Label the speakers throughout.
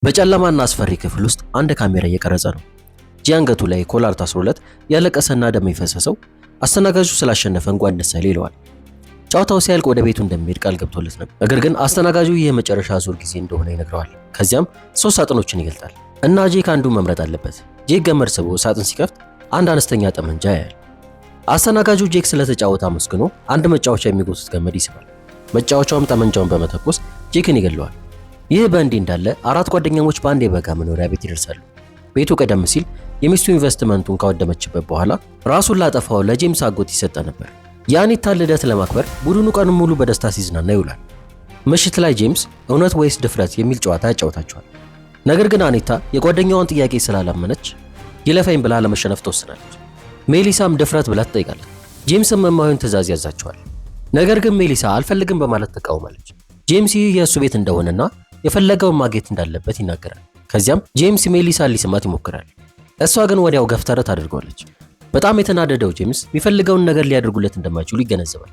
Speaker 1: በጨለማና አስፈሪ ክፍል ውስጥ አንድ ካሜራ እየቀረጸ ነው። ጂያንገቱ ላይ ኮላር ታስሮለት ያለቀሰና ደም የፈሰሰው አስተናጋጁ ስላሸነፈ እንኳን ደስ ያለ ይለዋል። ጨዋታው ሲያልቅ ወደ ቤቱ እንደሚሄድ ቃል ገብቶለት ነበር። ነገር ግን አስተናጋጁ ይህ የመጨረሻ ዙር ጊዜ እንደሆነ ይነግረዋል። ከዚያም 3 ሳጥኖችን ይገልጣል እና ጄክ አንዱ መምረጥ አለበት። ጄክ ገመድ ስቦ ሳጥን ሲከፍት አንድ አነስተኛ ጠመንጃ ያያል። አስተናጋጁ ጄክ ስለተጫወተ አመስግኖ አንድ መጫወቻ የሚጎትት ገመድ ይስባል። መጫወቻውም ጠመንጃውን በመተኮስ ጄክን ይገለዋል። ይህ በእንዲህ እንዳለ 4 ጓደኛሞች በአንድ የበጋ መኖሪያ ቤት ይደርሳሉ። ቤቱ ቀደም ሲል የሚስቱ ኢንቨስትመንቱን ካወደመችበት በኋላ ራሱን ላጠፋው ለጄምስ አጎት ይሰጠ ነበር። የአኒታን ልደት ለማክበር ቡድኑ ቀኑን ሙሉ በደስታ ሲዝናና ይውላል። ምሽት ላይ ጄምስ እውነት ወይስ ድፍረት የሚል ጨዋታ ያጫውታቸዋል። ነገር ግን አኒታ የጓደኛዋን ጥያቄ ስላላመነች ይለፈኝ ብላ ለመሸነፍ ትወስናለች። ሜሊሳም ድፍረት ብላ ትጠይቃለች። ጄምስም የማይሆን ትዕዛዝ ያዛቸዋል። ነገር ግን ሜሊሳ አልፈልግም በማለት ትቃወማለች። ጄምስ ይህ የእሱ ቤት እንደሆነና የፈለገውን ማግኘት እንዳለበት ይናገራል። ከዚያም ጄምስ ሜሊሳን ሊስማት ይሞክራል። እሷ ግን ወዲያው ገፍተረት አድርገዋለች። በጣም የተናደደው ጄምስ የሚፈልገውን ነገር ሊያደርጉለት እንደማይችሉ ይገነዘባል።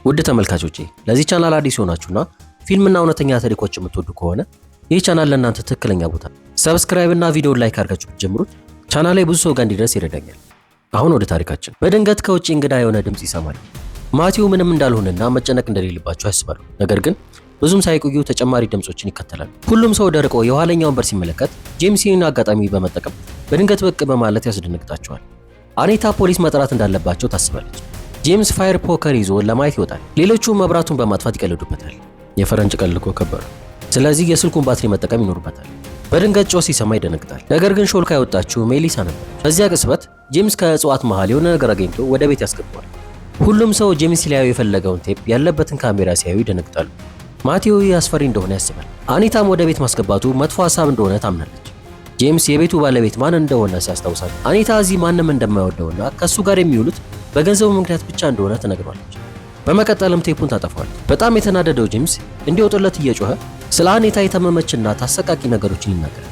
Speaker 1: ውድ ተመልካቾቼ ለዚህ ቻናል አዲስ ሆናችሁና ፊልምና እውነተኛ ታሪኮች የምትወዱ ከሆነ ይህ ቻናል ለእናንተ ትክክለኛ ቦታ። ሰብስክራይብ እና ቪዲዮውን ላይክ አድርጋችሁ ብትጀምሩት ቻናል ላይ ብዙ ሰው ጋር እንዲደርስ ይረዳኛል። አሁን ወደ ታሪካችን። በድንገት ከውጭ እንግዳ የሆነ ድምጽ ይሰማል። ማቲው ምንም እንዳልሆነና መጨነቅ እንደሌለባቸው ያስባሉ። ነገር ግን ብዙም ሳይቆዩ ተጨማሪ ድምጾችን ይከተላሉ። ሁሉም ሰው ደርቆ የኋለኛውን በር ሲመለከት ጄምስ ይህን አጋጣሚ በመጠቀም በድንገት ብቅ በማለት ያስደነግጣቸዋል። አኒታ ፖሊስ መጥራት እንዳለባቸው ታስባለች። ጄምስ ፋየር ፖከር ይዞ ለማየት ይወጣል። ሌሎቹ መብራቱን በማጥፋት ይቀልዱበታል። የፈረንጅ ቀልድ እኮ ከበረ። ስለዚህ የስልኩን ባትሪ መጠቀም ይኖርበታል። በድንገት ጮህ ሲሰማ ይደነግጣል። ነገር ግን ሾልካ የወጣችው ሜሊሳ ነበር። በዚያ ቅጽበት ጄምስ ከእጽዋት መሃል የሆነ ነገር አግኝቶ ወደ ቤት ያስገባዋል። ሁሉም ሰው ጄምስ ሊያዩ የፈለገውን ቴፕ ያለበትን ካሜራ ሲያዩ ይደነግጣሉ። ማቴዎ አስፈሪ እንደሆነ ያስባል። አኒታም ወደ ቤት ማስገባቱ መጥፎ ሐሳብ እንደሆነ ታምናለች። ጄምስ የቤቱ ባለቤት ማን እንደሆነ ሲያስታውሳል። አኒታ እዚህ ማንም እንደማይወደውና ከሱ ጋር የሚውሉት በገንዘቡ ምክንያት ብቻ እንደሆነ ተነግሯለች። በመቀጠልም ቴፑን ታጠፋዋለች። በጣም የተናደደው ጄምስ እንዲወጡለት እየጮኸ ስለ አኒታ የተመመችና ታሰቃቂ ነገሮችን ይናገራል።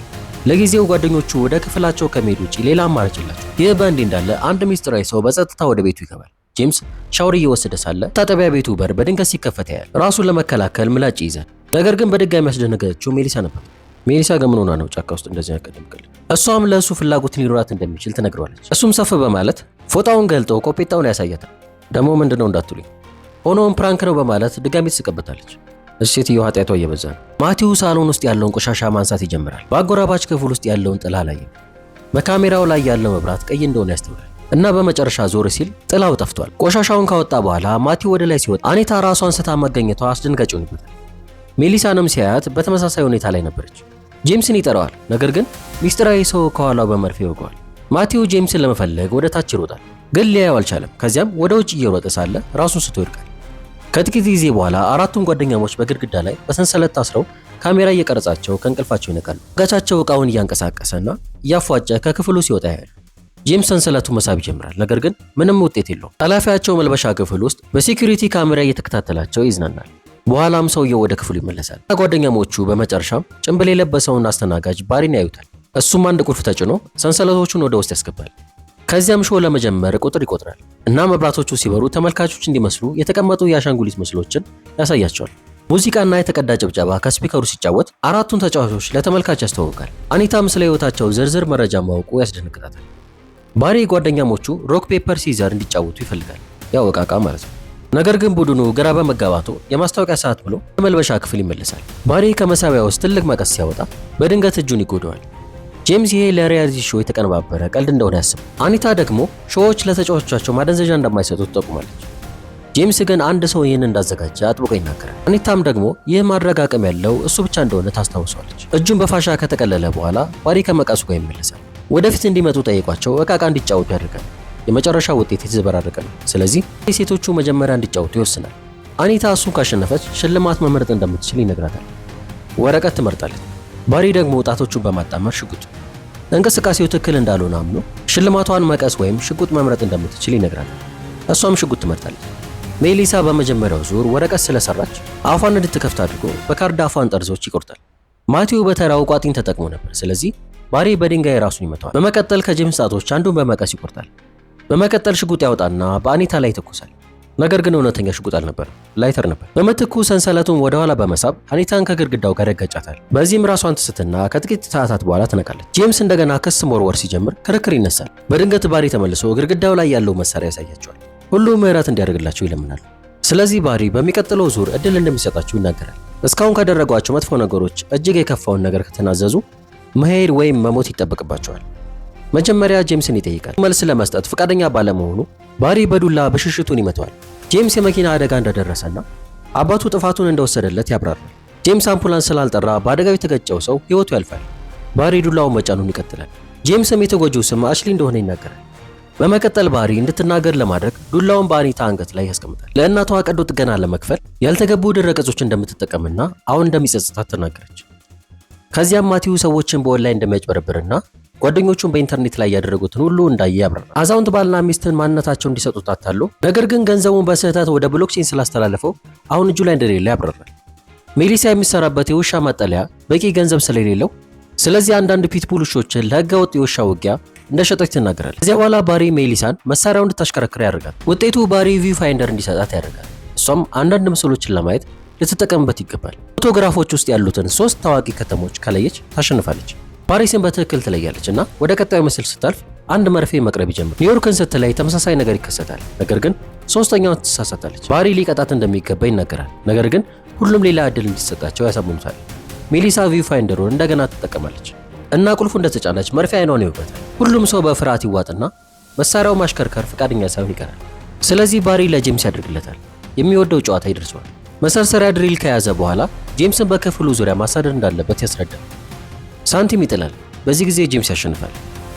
Speaker 1: ለጊዜው ጓደኞቹ ወደ ክፍላቸው ከመሄድ ውጪ ሌላ አማራጭ የላቸው። ይህ በእንዲህ እንዳለ አንድ ሚስጥራዊ ሰው በጸጥታ ወደ ቤቱ ይገባል። ጄምስ ሻወር እየወሰደ ሳለ መታጠቢያ ቤቱ በር በድንገት ሲከፈት ያያል። ራሱን ለመከላከል ምላጭ ይይዛል። ነገር ግን በድጋሚ ያስደነገጠችው ሜሊሳ ነበር። ሜሊሳ ገምን ሆና ነው ጫካ ውስጥ እንደዚህ ያቀደምቀል። እሷም ለእሱ ፍላጎት ሊኖራት እንደሚችል ትነግረዋለች። እሱም ሰፍ በማለት ፎጣውን ገልጦ ኮፔጣውን ያሳያታል። ደግሞ ምንድነው እንዳትሉኝ፣ ሆኖም ፕራንክ ነው በማለት ድጋሚ ትስቅበታለች። እሺ ሴትዮ ኃጢአቷ እየበዛ ነው። ማቲው ሳሎን ውስጥ ያለውን ቆሻሻ ማንሳት ይጀምራል። በአጎራባች ክፍል ውስጥ ያለውን ጥላ ላይ በካሜራው ላይ ያለው መብራት ቀይ እንደሆነ ያስተውላል እና በመጨረሻ ዞር ሲል ጥላው ጠፍቷል። ቆሻሻውን ካወጣ በኋላ ማቲው ወደ ላይ ሲወጣ አኒታ ራሷን ስታ መገኘቷ አስደንጋጭ ሆኖበታል። ሜሊሳንም ሲያያት በተመሳሳይ ሁኔታ ላይ ነበረች። ጄምስን ይጠራዋል። ነገር ግን ሚስጥራዊ ሰው ከኋላው በመርፌ ይወጋዋል። ማቲው ጄምስን ለመፈለግ ወደ ታች ይሮጣል፣ ግን ሊያየው አልቻለም። ከዚያም ወደ ውጭ እየሮጠ ሳለ ራሱን ስቶ ይወድቃል። ከጥቂት ጊዜ በኋላ አራቱም ጓደኛሞች በግድግዳ ላይ በሰንሰለት ታስረው ካሜራ እየቀረጻቸው ከእንቅልፋቸው ይነቃሉ። ጋቻቸው እቃውን እያንቀሳቀሰና እያፏጨ ከክፍሉ ሲወጣ ያያል። ጄምስ ሰንሰለቱ መሳብ ይጀምራል። ነገር ግን ምንም ውጤት የለውም። ጠላፊያቸው መልበሻ ክፍል ውስጥ በሴኩሪቲ ካሜራ እየተከታተላቸው ይዝናናል። በኋላም ሰውየው ወደ ክፍሉ ይመለሳል። ጓደኛሞቹ በመጨረሻም ጭንብል የለበሰውን አስተናጋጅ ባሪን ያዩታል። እሱም አንድ ቁልፍ ተጭኖ ሰንሰለቶቹን ወደ ውስጥ ያስገባል። ከዚያም ሾው ለመጀመር ቁጥር ይቆጥራል እና መብራቶቹ ሲበሩ ተመልካቾች እንዲመስሉ የተቀመጡ የአሻንጉሊት ምስሎችን ያሳያቸዋል። ሙዚቃና የተቀዳ ጭብጨባ ከስፒከሩ ሲጫወት አራቱን ተጫዋቾች ለተመልካች ያስተዋውቃል። አኒታም ስለ ሕይወታቸው ዝርዝር መረጃ ማወቁ ያስደነግጣታል። ባሪ ጓደኛሞቹ ሮክ ፔፐር ሲዘር እንዲጫወቱ ይፈልጋል። ያው ዕቃ ማለት ነው። ነገር ግን ቡድኑ ግራ በመጋባቱ የማስታወቂያ ሰዓት ብሎ መልበሻ ክፍል ይመለሳል። ባሪ ከመሳቢያ ውስጥ ትልቅ መቀስ ሲያወጣ በድንገት እጁን ይጎዳዋል። ጄምስ ይሄ ለሪያሊቲ ሾው የተቀነባበረ ቀልድ እንደሆነ ያስባል። አኒታ ደግሞ ሾዎች ለተጫዋቾቻቸው ማደንዘዣ እንደማይሰጡ ትጠቁማለች። ጄምስ ግን አንድ ሰው ይህን እንዳዘጋጀ አጥብቆ ይናገራል። አኒታም ደግሞ ይህ ማድረግ አቅም ያለው እሱ ብቻ እንደሆነ ታስታውሰዋለች። እጁን በፋሻ ከተቀለለ በኋላ ባሪ ከመቀሱ ጋር ይመለሳል። ወደፊት እንዲመጡ ጠይቋቸው እቃቃ እንዲጫወቱ ያደርጋል። የመጨረሻ ውጤት የተዘበራረቀ ነው። ስለዚህ ሴቶቹ መጀመሪያ እንዲጫወቱ ይወስናል። አኒታ እሱን ካሸነፈች ሽልማት መምረጥ እንደምትችል ይነግራታል። ወረቀት ትመርጣለች። ባሪ ደግሞ ጣቶቹን በማጣመር ሽጉጥ። እንቅስቃሴው ትክክል እንዳልሆነ አምኖ ሽልማቷን መቀስ ወይም ሽጉጥ መምረጥ እንደምትችል ይነግራታል። እሷም ሽጉጥ ትመርጣለች። ሜሊሳ በመጀመሪያው ዙር ወረቀት ስለሰራች አፏን እንድትከፍት አድርጎ በካርድ አፏን ጠርዞች ይቆርጣል። ማቲው በተራው ቋጥኝ ተጠቅሞ ነበር። ስለዚህ ባሪ በድንጋይ ራሱን ይመታዋል። በመቀጠል ከጄምስ ጣቶች አንዱን በመቀስ ይቆርጣል። በመቀጠል ሽጉጥ ያወጣና በአኒታ ላይ ይተኩሳል። ነገር ግን እውነተኛ ሽጉጥ አልነበረም፣ ላይተር ነበር። በምትኩ ሰንሰለቱን ወደ ኋላ በመሳብ አኒታን ከግድግዳው ጋር ያጋጫታል። በዚህም ራሷን ትስትና ከጥቂት ሰዓታት በኋላ ትነቃለች። ጄምስ እንደገና ክስ መወርወር ሲጀምር ክርክር ይነሳል። በድንገት ባሪ ተመልሶ ግድግዳው ላይ ያለው መሳሪያ ያሳያቸዋል። ሁሉም ምህረት እንዲያደርግላቸው ይለምናሉ። ስለዚህ ባሪ በሚቀጥለው ዙር እድል እንደሚሰጣቸው ይናገራል። እስካሁን ካደረጓቸው መጥፎ ነገሮች እጅግ የከፋውን ነገር ከተናዘዙ መሄድ ወይም መሞት ይጠበቅባቸዋል። መጀመሪያ ጄምስን ይጠይቃል። መልስ ለመስጠት ፈቃደኛ ባለመሆኑ ባሪ በዱላ ብሽሽቱን ይመታዋል። ጄምስ የመኪና አደጋ እንደደረሰና አባቱ ጥፋቱን እንደወሰደለት ያብራራል። ጄምስ አምቡላንስ ስላልጠራ በአደጋው የተገጨው ሰው ሕይወቱ ያልፋል። ባሪ ዱላውን መጫኑን ይቀጥላል። ጄምስም የተጎጂው ስም አሽሊ እንደሆነ ይናገራል። በመቀጠል ባሪ እንድትናገር ለማድረግ ዱላውን በአኒታ አንገት ላይ ያስቀምጣል። ለእናቷ ቀዶ ጥገና ለመክፈል ያልተገቡ ድረገጾች እንደምትጠቀምና አሁን እንደሚጸጽታት ተናገረች። ከዚያም ማቲው ሰዎችን በኦንላይን እንደሚያጭበረብርና ጓደኞቹን በኢንተርኔት ላይ ያደረጉትን ሁሉ እንዳየ ያብራራል። አዛውንት ባልና ሚስትን ማንነታቸው እንዲሰጡት አታሎ ነገር ግን ገንዘቡን በስህተት ወደ ብሎክቼን ስላስተላለፈው አሁን እጁ ላይ እንደሌለ ያብራራል። ሜሊሳ የሚሰራበት የውሻ ማጠለያ በቂ ገንዘብ ስለሌለው ስለዚህ አንዳንድ ፒትቡል ውሾችን ለህገ ወጥ የውሻ ውጊያ እንደሸጠች ትናገራለች። ከዚያ በኋላ ባሪ ሜሊሳን መሳሪያውን እንድታሽከረክር ያደርጋል። ውጤቱ ባሪ ቪው ፋይንደር እንዲሰጣት ያደርጋል። እሷም አንዳንድ ምስሎችን ለማየት ልትጠቀምበት ይገባል። ፎቶግራፎች ውስጥ ያሉትን 3 ታዋቂ ከተሞች ከለየች ታሸንፋለች። ፓሪስን በትክክል ትለያለች እና ወደ ቀጣዩ ምስል ስታልፍ አንድ መርፌ መቅረብ ይጀምራል። ኒውዮርክን ስትለይ ተመሳሳይ ነገር ይከሰታል። ነገር ግን ሶስተኛውን ትሳሳታለች። ባሪ ሊቀጣት እንደሚገባ ይናገራል። ነገር ግን ሁሉም ሌላ እድል እንዲሰጣቸው ያሳምኑታል። ሜሊሳ ቪው ፋይንደሩን እንደገና ትጠቀማለች እና ቁልፉ እንደተጫነች መርፌ አይኗን ይወጋታል። ሁሉም ሰው በፍርሃት ይዋጥና መሳሪያው ማሽከርከር ፈቃደኛ ሳይሆን ይቀራል። ስለዚህ ባሪ ለጄምስ ያደርግለታል። የሚወደው ጨዋታ ይደርሰዋል። መሰርሰሪያ ድሪል ከያዘ በኋላ ጄምስን በክፍሉ ዙሪያ ማሳደድ እንዳለበት ያስረዳል። ሳንቲም ይጥላል። በዚህ ጊዜ ጄምስ ያሸንፋል።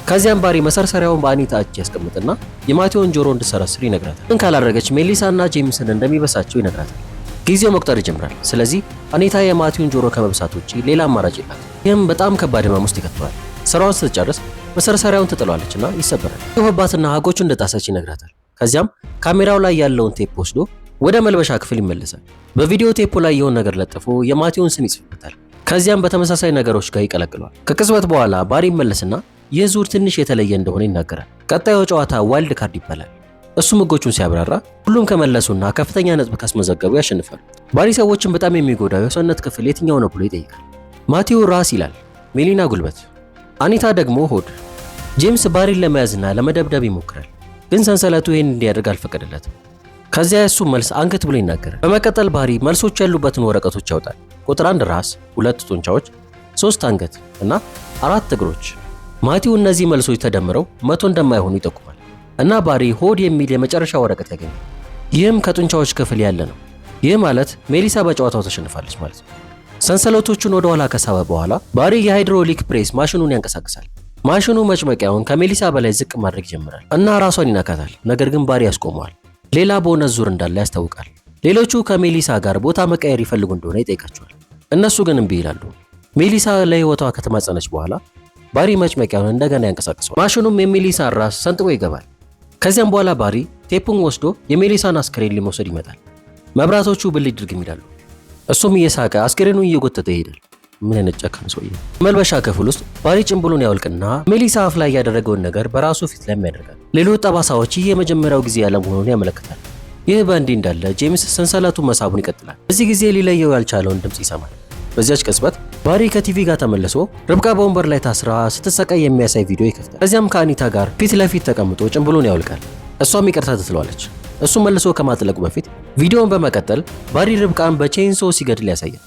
Speaker 1: ከዚያም ባሪ መሰርሰሪያውን በአኒታ እጅ ያስቀምጥና የማቴዎን ጆሮ እንድትሰረስር ይነግራታል። ግን ካላደረገች ሜሊሳና ጄምስን እንደሚበሳቸው ይነግራታል። ጊዜው መቁጠር ይጀምራል። ስለዚህ አኒታ የማቴዎን ጆሮ ከመብሳት ውጪ ሌላ አማራጭ የላት። ይህም በጣም ከባድ ህመም ውስጥ ይከተዋል። ስራዋን ስትጨርስ መሰርሰሪያውን ትጥሏለችና ይሰበራል። የሆባትና ሀጎቹ እንደጣሰች ይነግራታል። ከዚያም ካሜራው ላይ ያለውን ቴፕ ወስዶ ወደ መልበሻ ክፍል ይመለሳል። በቪዲዮ ቴፑ ላይ የሆነ ነገር ለጥፎ የማቴዎን ስም ይጽፍበታል። ከዚያም በተመሳሳይ ነገሮች ጋር ይቀላቅለዋል። ከቅጽበት በኋላ ባሪ ይመለስና ይህ ዙር ትንሽ የተለየ እንደሆነ ይናገራል። ቀጣዩ ጨዋታ ዋይልድ ካርድ ይባላል። እሱም ህጎቹን ሲያብራራ ሁሉም ከመለሱና ከፍተኛ ነጥብ ካስመዘገቡ ያሸንፋሉ። ባሪ ሰዎችን በጣም የሚጎዳው የሰውነት ክፍል የትኛው ነው ብሎ ይጠይቃል። ማቴዎ ራስ ይላል፣ ሜሊና ጉልበት፣ አኒታ ደግሞ ሆድ። ጄምስ ባሪን ለመያዝና ለመደብደብ ይሞክራል፣ ግን ሰንሰለቱ ይህን እንዲያደርግ አልፈቀደለትም። ከዚያ የሱ መልስ አንገት ብሎ ይናገራል። በመቀጠል ባሪ መልሶች ያሉበትን ወረቀቶች ያወጣል። ቁጥር 1 ራስ፣ 2 ጡንቻዎች፣ 3 አንገት እና 4 እግሮች። ማቴዎ እነዚህ መልሶች ተደምረው 100 እንደማይሆኑ ይጠቁማል እና ባሪ ሆድ የሚል የመጨረሻ ወረቀት ያገኛል። ይህም ከጡንቻዎች ክፍል ያለ ነው። ይህ ማለት ሜሊሳ በጨዋታው ተሸንፋለች ማለት ነው። ሰንሰለቶቹን ወደ ኋላ ከሳበ በኋላ ባሪ የሃይድሮሊክ ፕሬስ ማሽኑን ያንቀሳቅሳል። ማሽኑ መጭመቂያውን ከሜሊሳ በላይ ዝቅ ማድረግ ይጀምራል እና ራሷን ይነካታል። ነገር ግን ባሪ ያስቆመዋል። ሌላ ቦነስ ዙር እንዳለ ያስታውቃል። ሌሎቹ ከሜሊሳ ጋር ቦታ መቀየር ይፈልጉ እንደሆነ ይጠይቃቸዋል። እነሱ ግን እምቢ ይላሉ። ሜሊሳ ለህይወቷ ከተማጸነች በኋላ ባሪ መጭመቂያውን እንደገና ያንቀሳቅሰዋል። ማሽኑም የሜሊሳን ራስ ሰንጥቆ ይገባል። ከዚያም በኋላ ባሪ ቴፑን ወስዶ የሜሊሳን አስክሬን ሊመውሰድ ይመጣል። መብራቶቹ ብልጭ ድርግም ይላሉ። እሱም እየሳቀ አስክሬኑን እየጎተተ ይሄዳል። ምን አይነት ጨካኝ ሰውዬ! መልበሻ ክፍል ውስጥ ባሪ ጭንብሉን ያወልቅና ሜሊሳ አፍ ላይ ያደረገውን ነገር በራሱ ፊት ላይ ያደርጋል። ሌሎች ጠባሳዎች ይህ የመጀመሪያው ጊዜ ያለመሆኑን ያመለክታል። ይህ በእንዲህ እንዳለ ጄምስ ሰንሰለቱን መሳቡን ይቀጥላል። በዚህ ጊዜ ሊለየው ያልቻለውን ድምፅ ይሰማል። በዚያች ቅጽበት ባሪ ከቲቪ ጋር ተመልሶ ርብቃ በወንበር ላይ ታስራ ስትሰቃይ የሚያሳይ ቪዲዮ ይከፍታል። ከዚያም ከአኒታ ጋር ፊት ለፊት ተቀምጦ ጭንብሉን ያወልቃል። እሷም ይቅርታ ትትለዋለች። እሱም መልሶ ከማጥለቁ በፊት ቪዲዮውን በመቀጠል ባሪ ርብቃን በቼንሶ ሲገድል ያሳያል።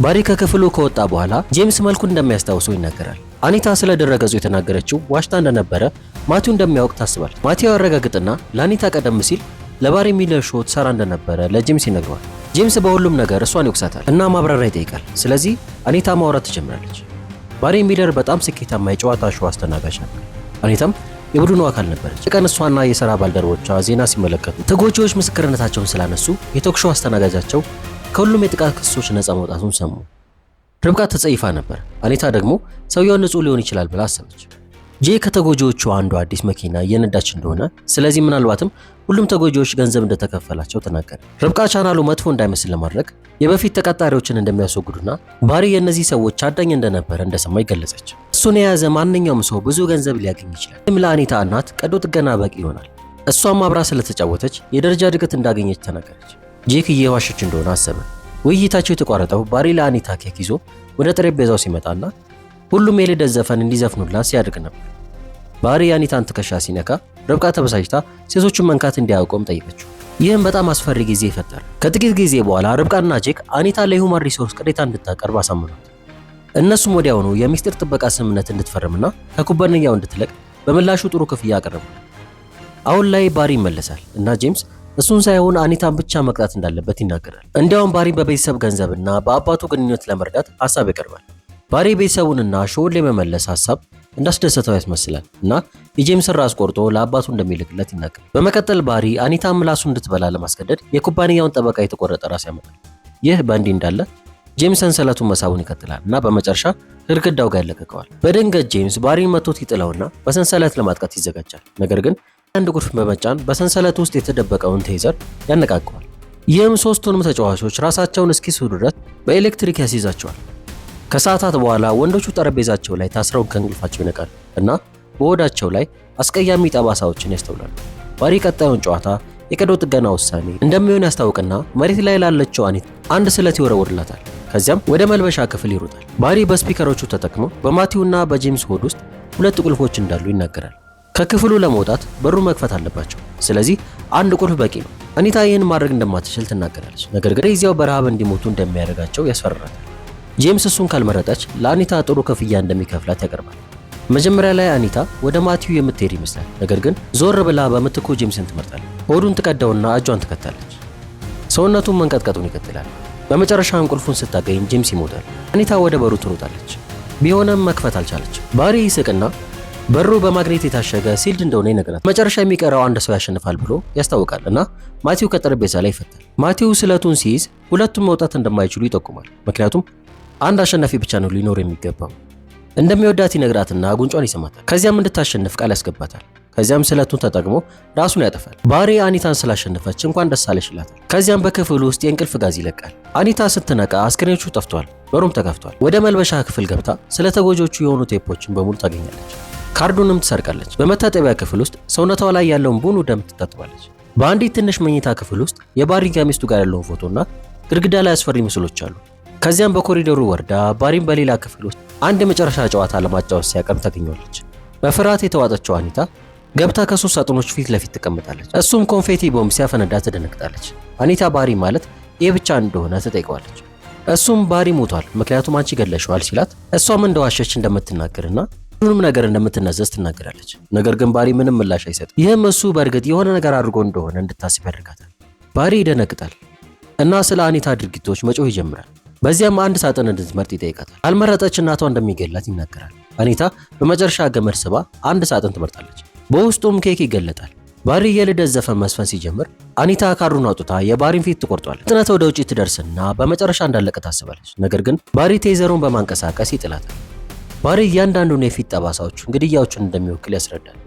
Speaker 1: ባሪ ከክፍሉ ከወጣ በኋላ ጄምስ መልኩን እንደሚያስታውሰው ይናገራል። አኒታ ስለ ድረገጹ የተናገረችው ዋሽታ እንደነበረ ማቴዎ እንደሚያውቅ ታስባል። ማቴዎ ያረጋግጥና ለአኒታ ቀደም ሲል ለባሪ ሚለር ሾው ትሰራ እንደነበረ ለጄምስ ይነግረዋል። ጄምስ በሁሉም ነገር እሷን ይወቅሳታል እና ማብራሪያ ይጠይቃል። ስለዚህ አኒታ ማውራት ትጀምራለች። ባሪ ሚለር በጣም ስኬታማ የጨዋታ ሾው አስተናጋጅ ነበር። አኒታም የቡድኑ አካል ነበረች። ቀን እሷና የሥራ ባልደረቦቿ ዜና ሲመለከቱ ተጎጂዎች ምስክርነታቸውን ስላነሱ የቶክ ሾው አስተናጋጃቸው ከሁሉም የጥቃት ክሶች ነፃ መውጣቱን ሰሙ። ርብቃ ተጸይፋ ነበር። አኒታ ደግሞ ሰውየው ንጹህ ሊሆን ይችላል ብላ አሰበች። ጄ ከተጎጂዎቹ አንዱ አዲስ መኪና እየነዳች እንደሆነ፣ ስለዚህ ምናልባትም ሁሉም ተጎጂዎች ገንዘብ እንደተከፈላቸው ተናገረ። ርብቃ ቻናሉ መጥፎ እንዳይመስል ለማድረግ የበፊት ተቀጣሪዎችን እንደሚያስወግዱና ባሪ የእነዚህ ሰዎች አዳኝ እንደነበረ እንደሰማ ይገለጸች። እሱን የያዘ ማንኛውም ሰው ብዙ ገንዘብ ሊያገኝ ይችላል። ይህም ለአኒታ እናት ቀዶ ጥገና በቂ ይሆናል። እሷም አብራ ስለተጫወተች የደረጃ እድገት እንዳገኘች ተናገረች። ጄክ እየዋሸች እንደሆነ አሰበ። ውይይታቸው የተቋረጠው ባሪ ለአኒታ ኬክ ይዞ ወደ ጠረጴዛው ሲመጣና ሁሉም የልደት ዘፈን እንዲዘፍኑላት ሲያደርግ ነበር። ባሪ የአኒታን ትከሻ ሲነካ ርብቃ ተበሳጭታ ሴቶቹን መንካት እንዲያቆም ጠይቀችው። ይህም በጣም አስፈሪ ጊዜ ይፈጠረ። ከጥቂት ጊዜ በኋላ ርብቃና ጄክ አኒታ ለሂውማን ሪሶርስ ቅሬታ እንድታቀርብ አሳምኗት። እነሱም ወዲያውኑ የሚስጥር ጥበቃ ስምምነት እንድትፈርምና ከኩባንያው እንድትለቅ በምላሹ ጥሩ ክፍያ አቀረቡ። አሁን ላይ ባሪ ይመለሳል እና ጄምስ እሱን ሳይሆን አኒታን ብቻ መቅጣት እንዳለበት ይናገራል። እንዲያውም ባሪ በቤተሰብ ገንዘብና በአባቱ ግንኙነት ለመርዳት ሐሳብ ያቀርባል። ባሪ ቤተሰቡንና ሾውን የመመለስ ሐሳብ እንዳስደሰተው ያስመስላል እና የጄምስን ራስ ቆርጦ ለአባቱ እንደሚልክለት ይናገራል። በመቀጠል ባሪ አኒታን ምላሱ እንድትበላ ለማስገደድ የኩባንያውን ጠበቃ የተቆረጠ ራስ ያመጣል። ይህ በእንዲህ እንዳለ ጄምስ ሰንሰለቱን መሳቡን ይቀጥላል እና በመጨረሻ ግድግዳው ጋር ያለቀቀዋል። በድንገት ጄምስ ባሪን መቶት ይጥለውና በሰንሰለት ለማጥቃት ይዘጋጃል። ነገር ግን አንድ ቁልፍ በመጫን በሰንሰለት ውስጥ የተደበቀውን ቴዘር ያነቃቀዋል። ይህም ሶስቱንም ተጫዋቾች ራሳቸውን እስኪስቱ ድረስ በኤሌክትሪክ ያስይዛቸዋል። ከሰዓታት በኋላ ወንዶቹ ጠረጴዛቸው ላይ ታስረው ከእንቅልፋቸው ይነቃሉ እና በሆዳቸው ላይ አስቀያሚ ጠባሳዎችን ያስተውላሉ። ባሪ ቀጣዩን ጨዋታ የቀዶ ጥገና ውሳኔ እንደሚሆን ያስታውቅና መሬት ላይ ላለችው አኒታ አንድ ስለት ይወረውርላታል። ከዚያም ወደ መልበሻ ክፍል ይሮጣል። ባሪ በስፒከሮቹ ተጠቅሞ በማቲውና በጄምስ ሆድ ውስጥ 2 ቁልፎች እንዳሉ ይናገራል። ከክፍሉ ለመውጣት በሩ መክፈት አለባቸው። ስለዚህ አንድ ቁልፍ በቂ ነው። አኒታ ይህን ማድረግ እንደማትችል ትናገራለች። ነገር ግን እዚያው በረሃብ እንዲሞቱ እንደሚያደርጋቸው ያስፈራራታል። ጄምስ እሱን ካልመረጠች ለአኒታ ጥሩ ክፍያ እንደሚከፍላት ያቀርባል። መጀመሪያ ላይ አኒታ ወደ ማቲው የምትሄድ ይመስላል። ነገር ግን ዞር ብላ በምትኩ ጄምስን ትመርጣለች። ሆዱን ትቀደውና እጇን ትከታለች። ሰውነቱን መንቀጥቀጡን ይቀጥላል። በመጨረሻም ቁልፉን ስታገኝ ጄምስ ይሞታል። አኒታ ወደ በሩ ትሮጣለች። ቢሆንም መክፈት አልቻለችም። ባሪ ይስቅና በሩ በማግኔት የታሸገ ሲልድ እንደሆነ ይነግራል። መጨረሻ የሚቀረው አንድ ሰው ያሸንፋል ብሎ ያስታውቃል እና ማቲው ከጠረጴዛ ላይ ይፈታል። ማቲው ስለቱን ሲይዝ ሁለቱም መውጣት እንደማይችሉ ይጠቁማል። ምክንያቱም አንድ አሸናፊ ብቻ ነው ሊኖር የሚገባው። እንደሚወዳት ይነግራትና ጉንጯን ይስማታል። ከዚያም እንድታሸንፍ ቃል ያስገባታል። ከዚያም ስለቱን ተጠቅሞ ራሱን ያጠፋል። ባሪ አኒታን ስላሸነፈች እንኳን ደስ አለሽ ይላታል። ከዚያም በክፍሉ ውስጥ የእንቅልፍ ጋዝ ይለቃል። አኒታ ስትነቃ አስክሬኖቹ ጠፍቷል፣ በሩም ተከፍቷል። ወደ መልበሻ ክፍል ገብታ ስለ ተጎጆቹ የሆኑ ቴፖችን በሙሉ ታገኛለች። ካርዱንም ትሰርቃለች። በመታጠቢያ ክፍል ውስጥ ሰውነቷ ላይ ያለውን ቡኑ ደም ትታጥባለች። በአንዲት ትንሽ መኝታ ክፍል ውስጥ የባሪ ከሚስቱ ጋር ያለውን ፎቶና ግድግዳ ላይ አስፈሪ ምስሎች አሉ። ከዚያም በኮሪዶሩ ወርዳ ባሪን በሌላ ክፍል ውስጥ አንድ የመጨረሻ ጨዋታ ለማጫወት ሲያቀርብ ታገኘዋለች። በፍርሃት የተዋጠችው አኒታ ገብታ ከ3 ሳጥኖች ፊት ለፊት ትቀምጣለች። እሱም ኮንፌቲ ቦምብ ሲያፈነዳ ትደነግጣለች። አኒታ ባሪ ማለት ይህ ብቻ እንደሆነ ትጠይቀዋለች። እሱም ባሪ ሞቷል ምክንያቱም አንቺ ገለሽዋል ሲላት እሷም እንደዋሸች እንደምትናገርና ሁሉንም ነገር እንደምትነዘዝ ትናገራለች። ነገር ግን ባሪ ምንም ምላሽ አይሰጥም። ይህም እሱ በእርግጥ የሆነ ነገር አድርጎ እንደሆነ እንድታስብ ያደርጋታል። ባሪ ይደነግጣል እና ስለ አኒታ ድርጊቶች መጮህ ይጀምራል። በዚያም አንድ ሳጥን እንድትመርጥ ይጠይቃታል። አልመረጠች እናቷ እንደሚገላት ይናገራል። አኒታ በመጨረሻ ገመድ ስባ አንድ ሳጥን ትመርጣለች። በውስጡም ኬክ ይገለጣል። ባሪ የልደት ዘፈን መስፈን ሲጀምር አኒታ ካርዱን አውጥታ የባሪን ፊት ትቆርጧለች። ፍጥነት ወደ ውጪ ትደርስና በመጨረሻ እንዳለቀ ታስባለች። ነገር ግን ባሪ ቴዘሩን በማንቀሳቀስ ይጥላታል። ባሪ እያንዳንዱን የፊት ጠባሳዎቹን ግድያዎችን እንደሚወክል ያስረዳል።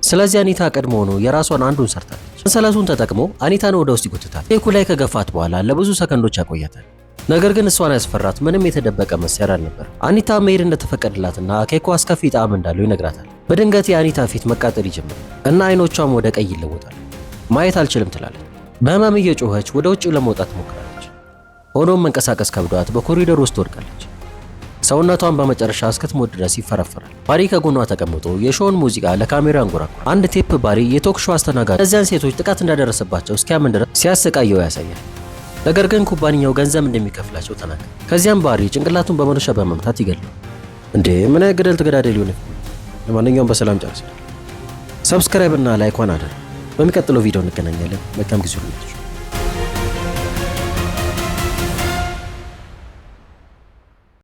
Speaker 1: ስለዚህ አኒታ ቀድሞውኑ የራሷን አንዱን ሰርታለች። ሰንሰለቱን ተጠቅሞ አኒታን ወደ ውስጥ ይጎትታል። ኬኩ ላይ ከገፋት በኋላ ለብዙ ሰከንዶች ያቆያታል። ነገር ግን እሷን ያስፈራት ምንም የተደበቀ መሳሪያ አልነበር። አኒታ መሄድ እንደተፈቀደላትና ኬኩ አስከፊ ጣዕም እንዳለው ይነግራታል። በድንገት የአኒታ ፊት መቃጠል ይጀምራል እና አይኖቿም ወደ ቀይ ይለወጣል። ማየት አልችልም ትላለች። በህመም እየጮኸች ወደ ውጭ ለመውጣት ትሞክራለች። ሆኖም መንቀሳቀስ ከብዷት በኮሪደር ውስጥ ትወድቃለች። ሰውነቷን በመጨረሻ እስክትሞት ድረስ ይፈረፈራል። ባሪ ከጎኗ ተቀምጦ የሾውን ሙዚቃ ለካሜራ አንጎራጉሯል። አንድ ቴፕ ባሪ የቶክ ሾው አስተናጋጅ እነዚያን ሴቶች ጥቃት እንዳደረሰባቸው እስኪያምን ድረስ ሲያሰቃየው ያሳያል። ነገር ግን ኩባንያው ገንዘብ እንደሚከፍላቸው ተናገረ። ከዚያም ባሪ ጭንቅላቱን በመዶሻ በመምታት ይገድላል። እንዴ ምን ገደል ተገዳደል ይሆነ። ለማንኛውም በሰላም ጨርሰናል። ሰብስክራይብ እና ላይክ ዋን አድርጉ። በሚቀጥለው ቪዲዮ እንገናኛለን። መልካም ጊዜ ይሁንላችሁ።